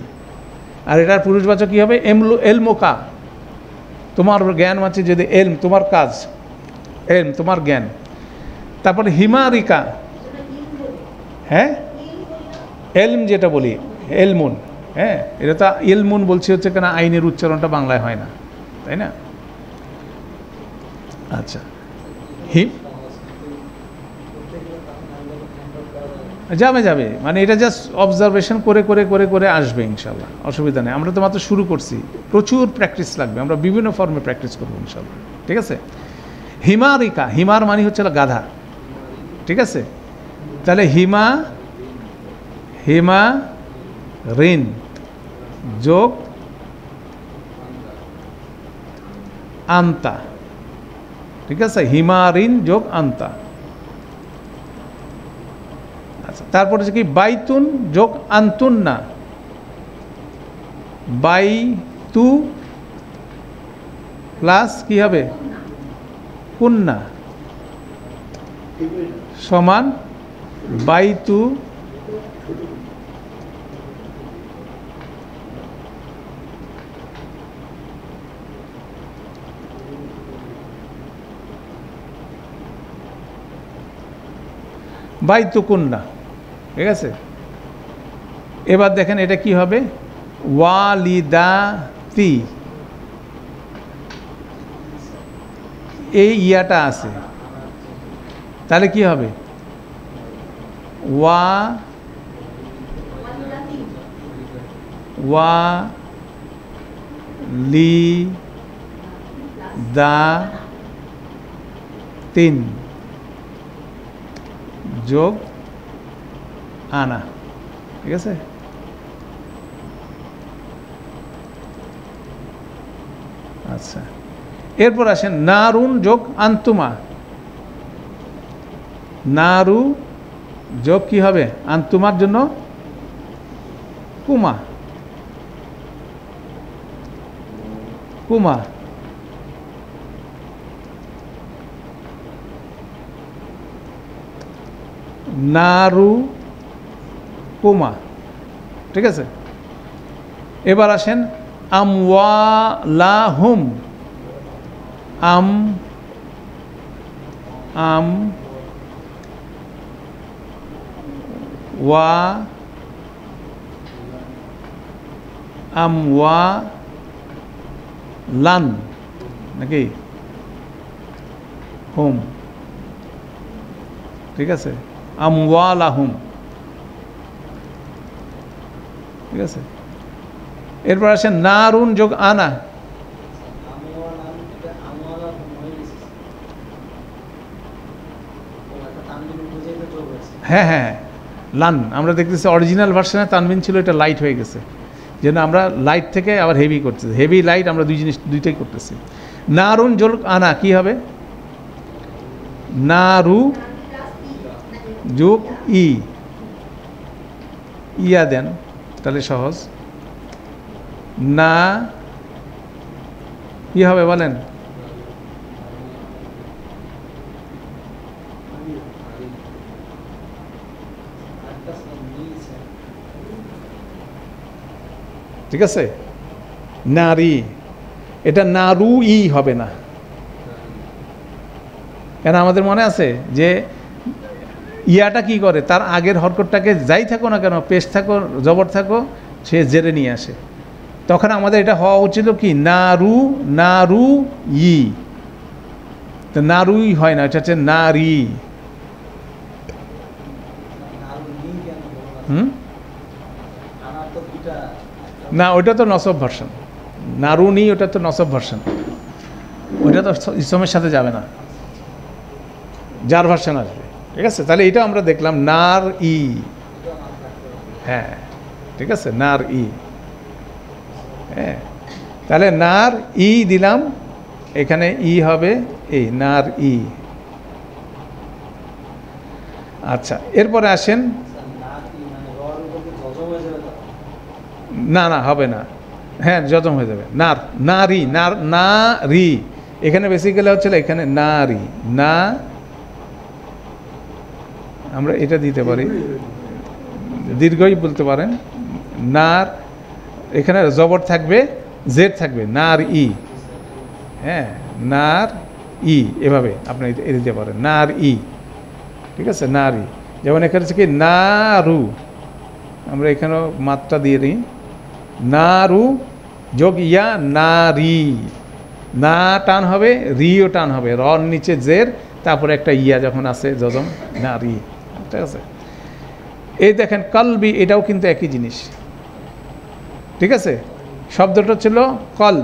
আর এটার পুরুষবাচক কী হবে, এমলু, এলমোকা। তোমার জ্ঞান মানে যদি এলম, তোমার কাজ, এলম তোমার জ্ঞান। তারপরে হিমারিকা, হ্যাঁ এলম যেটা বলি এলমুন, হ্যাঁ এটা তো এলমুন বলছি হচ্ছে কেন আইনের উচ্চারণটা বাংলায় হয় না, তাই না? আচ্ছা, যাবে যাবে, মানে এটা জাস্ট অবজারভেশন করে করে করে করে আসবে ইনশাল্লাহ, অসুবিধা নেই। আমরা তো মাত্র শুরু করছি, প্রচুর প্র্যাকটিস লাগবে, আমরা বিভিন্ন ফর্মে প্র্যাকটিস করবো ইনশাল্লাহ, ঠিক আছে? হিমারিকা, হিমার মানে হচ্ছে গাধা, ঠিক আছে? তাহলে হিমা, হিমা ঋণ যোগ আন্তা, ঠিক আছে? হিমা ঋণ যোগ আন্তা। আচ্ছা, তারপরে হচ্ছে কি বাইতুন যোগ আন্তুন না, বাইতু প্লাস কি হবে কুন্না সমান বাইতু বাইতুকুন্না, ঠিক আছে? এবার দেখেন এটা কি হবে, ওয়ালিদাতি, এই ইয়াটা আছে, তাহলে কি হবে ওয়া, ওয়া লি দা তিন যোগ আনা, ঠিক আছে? আচ্ছা, এরপর আসেন নারুন যোগ আন্তুমা, নারু যোগ কি হবে আন্তুমার জন্য কুমা, কুমা। নারু কুমা, ঠিক আছে। এবার আসেন আমওয়ালাহুম, আম আম ওয়া আমওয়ালান নাকি হুম, ঠিক আছে, আমওয়ালাহুম, ঠিক আছে। এরপর আসেন নারুন যোগ আনা, হ্যাঁ হ্যাঁ লান, আমরা দেখতেছি অরিজিনাল ভার্সনে তানবিন ছিল, এটা লাইট হয়ে গেছে, যেন আমরা লাইট থেকে আবার হেভি করতেছি, হেভি লাইট আমরা দুইটাই করতেছি। নারুন যোগ আনা কি হবে, নারু যোগ ইয়া দেন, তাহলে সহজ। না কি হবে বলেন, ঠিক আছে, নারী, এটা নারু হবে না, কেন আমাদের মনে আছে যে ইয়াটা কি করে, তার আগের হরকতটাকে যাই থাকো না কেন, পেশ থাকো জবর থাকো, সে জেরে নিয়ে আসে। তখন আমাদের এটা হওয়া উচিত কি নারু, নারু তো নারুই হয় না, এটা হচ্ছে নারী। না ওইটা তো নসব ভার্সন, নারুনি ওটা তো নসব ভার্সন, ওইটা তো ইসমের সাথে যাবে না, যার ভার্সন আসবে, ঠিক আছে। তাহলে এটা আমরা দেখলাম নার হ্যাঁ, ঠিক আছে, নার হ্যাঁ, তাহলে নার দিলাম, এখানে হবে এই নার আচ্ছা। এরপরে আসেন, না না হবে না, হ্যাঁ যজম হয়ে যাবে, নার, নারী, নারী, এখানে বেসিক্যালি হচ্ছিল এখানে নারী, না আমরা এটা দিতে পারি, দীর্ঘই বলতে পারেন, নার, এখানে জবর থাকবে, জেড থাকবে, নার হ্যাঁ, নার এভাবে আপনি এটা দিতে পারেন, নার ঠিক আছে, নারী। যেমন এখানে হচ্ছে কি নারু, আমরা এখানেও মাত্রা দিয়ে দিই, নারু যোগ ইয়া নারী, না টান হবে, রিও টান হবে, রর নিচে জের, তারপরে একটা ইয়া যখন আছে যজম, নারী, ঠিক আছে। এই দেখেন কলবি, এটাও কিন্তু একই জিনিস, ঠিক আছে। শব্দটা ছিল কল,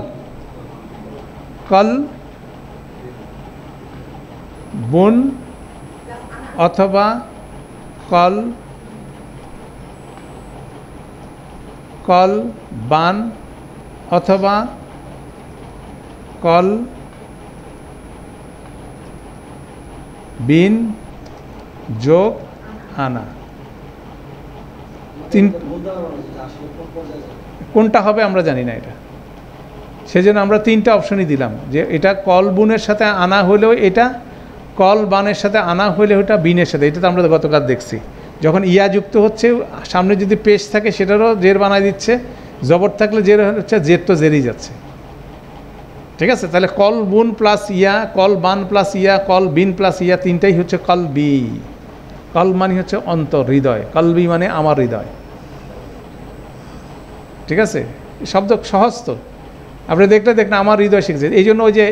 কল বুন অথবা কল কল বান অথবা কল বিন যোগ আনা, কোনটা হবে আমরা জানি না এটা, সেজন্য আমরা তিনটা অপশনই দিলাম, যে এটা কল বুনের সাথে আনা হলেও এটা, কল বানের সাথে আনা হলে ওটা বিনের সাথে, এটা তো আমরা গতকাল দেখছি, যখন ইয়া যুক্ত হচ্ছে সামনে যদি পেশ থাকে সেটারও জের বানায় দিচ্ছে, জবর থাকলে জের হচ্ছে, জের তো জেরেই যাচ্ছে, ঠিক আছে। তাহলে কল বুন প্লাস ইয়া, কল বান প্লাস ইয়া, কল বিন প্লাস ইয়া, তিনটাই হচ্ছে কলবি। কল মানে হচ্ছে অন্তর, হৃদয়, কলবি মানে আমার হৃদয়, ঠিক আছে। শব্দ সহজ তো, আপনি দেখলে আমার হৃদয় শিখছে, এই জন্য ওই যে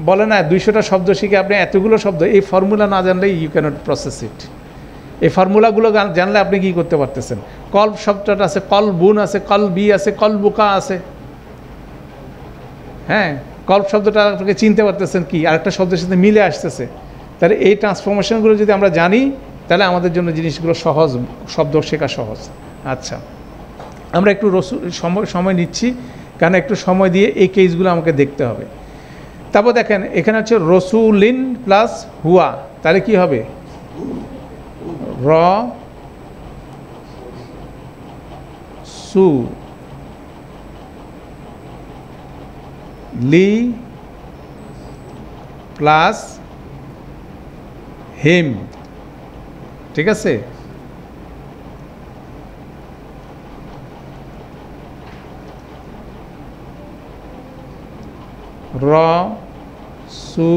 বলে না 200টা শব্দ শিখে আপনি এতগুলো শব্দ, এই ফর্মুলা না জানলে ইউ ক্যানট প্রসেস ইট। এই ফর্মুলাগুলো জানলে আপনি কি করতে পারতেছেন, কল শব্দটা আছে, কল বুন আছে, কল বি আছে, কল বুকা আছে, হ্যাঁ, কল্প শব্দটা আপনাকে চিনতে পারতেছেন কি আরেকটা শব্দের সাথে মিলে আসতেছে, তাহলে এই ট্রান্সফরমেশনগুলো যদি আমরা জানি তাহলে আমাদের জন্য জিনিসগুলো সহজ, শব্দ শেখা সহজ। আচ্ছা, আমরা একটু সময় নিচ্ছি, কারণ একটু সময় দিয়ে এই কেসগুলো আমাকে দেখতে হবে। তারপর দেখেন এখানে হচ্ছে রসুলিন প্লাস হুয়া, তাহলে কি হবে? র সু লি প্লাস হিম, ঠিক আছে? র সু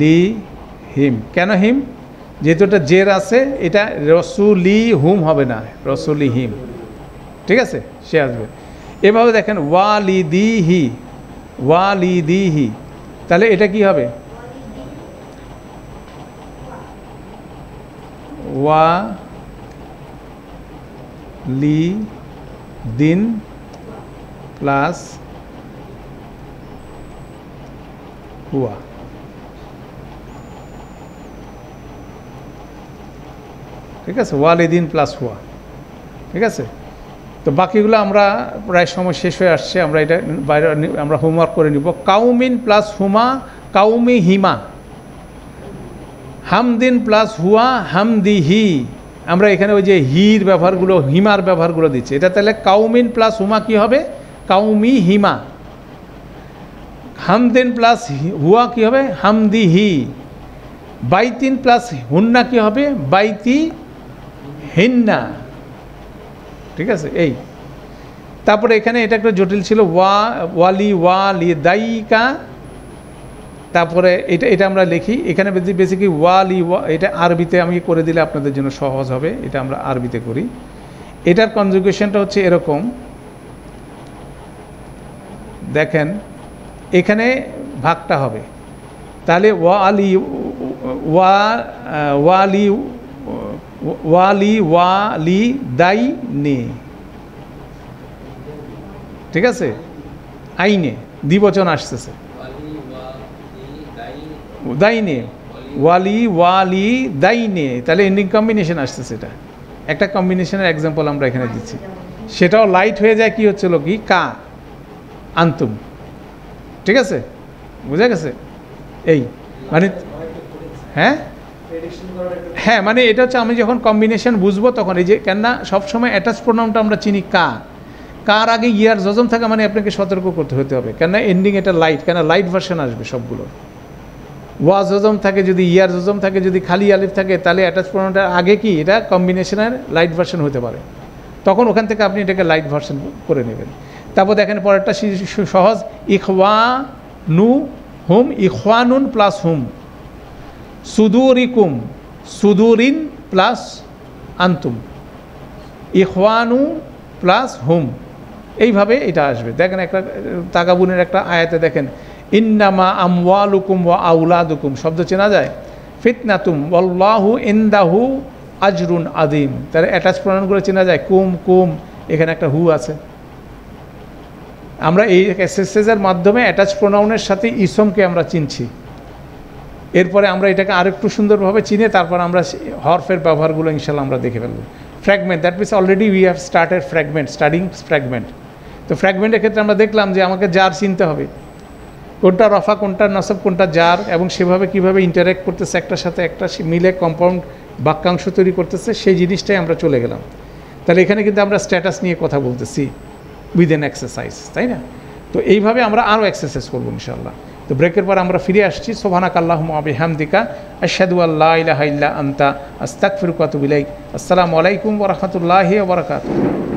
লি হিম। কেন হিম? যেহেতু এটা জের আছে, এটা রসুলি হুম হবে না, রসুলি হিম, ঠিক আছে? সে আসবে। এভাবে দেখেন ওয়ালিদিহি, ওয়ালিদিহি, তাহলে এটা কি হবে? ওয়া লি দিন প্লাস হুয়া, ঠিক আছে? ওয়ালিদিন প্লাস হুয়া, ঠিক আছে? তো বাকিগুলো আমরা প্রায় সময় শেষ হয়ে আসছে, আমরা এটা বাইরে আমরা হোমওয়ার্ক করে নিব। কাউমিন প্লাস হুমা, কাউমি হিমা। হামদিন প্লাস হুয়া, হামদিহি। আমরা এখানে ওই যে হির ব্যবহারগুলো, হিমার ব্যবহারগুলো দিচ্ছি। এটা তাহলে কাউমিন প্লাস হুমা কি হবে? কাউমি হিমা। হামদিন প্লাস হুয়া কি হবে? হামদিহি। বাইতিন প্লাস হুন্না কি হবে? বাইতি হিন্না, ঠিক আছে? এই তারপরে এখানে এটা একটা জটিল ছিল, ওয়ালি ওয়ালি দাইকা। তারপরে এটা আমরা লিখি এখানে বেসিক্যালি ওয়ালি এটা আরবিতে আমি করে দিলে আপনাদের জন্য সহজ হবে, এটা আমরা আরবিতে করি। এটার কনজুগেশনটা হচ্ছে এরকম, দেখেন এখানে ভাগটা হবে, তাহলে ওয়ালি ওয়ালি ওয়ালি ওয়ালি দাই নে, ঠিক আছে? আইনে দ্বিবচন আসতেছে, দাইনে, ওয়ালি ওয়ালি দাইনে, তাহলে এন্ডিং কম্বিনেশন আসতেছে। এটা একটা কম্বিনেশনের এক্সাম্পল আমরা এখানে দিচ্ছি। সেটাও লাইট হয়ে যায়, কি হচ্ছিল কি? কা আন্তুম, ঠিক আছে? বুঝা গেছে? এই মানে হ্যাঁ হ্যাঁ, মানে এটা হচ্ছে আমি যখন কম্বিনেশন বুঝবো তখন, এই যে কেননা সবসময় অ্যাটাচ প্রোনাউনটা আমরা চিনি কা, কার আগে ইয়ার জজম থাকে, মানে আপনাকে সতর্ক করতে হতে হবে, কেননা এন্ডিং এটা লাইট, কেন লাইট ভার্সন আসবে সবগুলো। ওয়া জজম থাকে যদি, ইয়ার জজম থাকে যদি, খালি আলিফ থাকে, তাহলে অ্যাটাচ প্রোনাউনটার আগে কি এটা কম্বিনেশনের লাইট ভার্সন হতে পারে, তখন ওখান থেকে আপনি এটাকে লাইট ভার্সন করে নেবেন। তারপর দেখেন পরেরটা সহজ, ইখওয়ানু হুম, ইখওয়ানুন প্লাস হুম। সুদুরিকুম, সুদুরিন প্লাস আন্তুম। ইখওয়ানু প্লাস হুম, এইভাবে এটা আসবে। দেখেন একটা তাগাবুনের একটা আয়াতে দেখেন, ইন্নামা আমওয়ালুকুম ওয়া আউলাদুকুম, শব্দ চেনা যায়। ফিতনাতুম ওয়াল্লাহু ইনদাহু আজরুন আদিম, তাহলে অ্যাটাচ প্রোনাউনগুলো চেনা যায়। কুম কুম, এখানে একটা হু আছে। আমরা এই এক্সারসাইজের মাধ্যমে অ্যাটাচ প্রোনাউনের সাথে ইসমকে আমরা চিনছি। এরপরে আমরা এটাকে আরেকটু সুন্দরভাবে চিনে তারপর আমরা হরফের ব্যবহারগুলো ইনশাল্লাহ আমরা দেখে ফেলবো। Fragment, that means already we have started fragment, studying fragment. তো ফ্র্যাগমেন্টের ক্ষেত্রে আমরা দেখলাম যে আমাকে জার চিনতে হবে, কোনটা রফা, কোনটা নসব, কোনটা জার, এবং সেভাবে কীভাবে ইন্টারেক্ট করতেছে একটার সাথে একটা মিলে কম্পাউন্ড বাক্যাংশ তৈরি করতেছে, সেই জিনিসটাই আমরা চলে গেলাম। তাহলে এখানে কিন্তু আমরা স্ট্যাটাস নিয়ে কথা বলতেছি উইথ এন এক্সারসাইজ, তাই না? তো এইভাবে আমরা আরও এক্সারসাইজ করবো ইনশাআল্লাহ। তো ব্রেকের পর আমরা ফিরে আসছি। সুবহানাকাল্লাহুম্মা ওয়া বিহামদিকা আশহাদু আল্লা ইলাহা ইল্লা আনতা আস্তাগফিরুকা ওয়া আতুবু ইলাইক। আসসালামু আলাইকুম ওয়া রাহমাতুল্লাহি ওয়া বারাকাতুহু।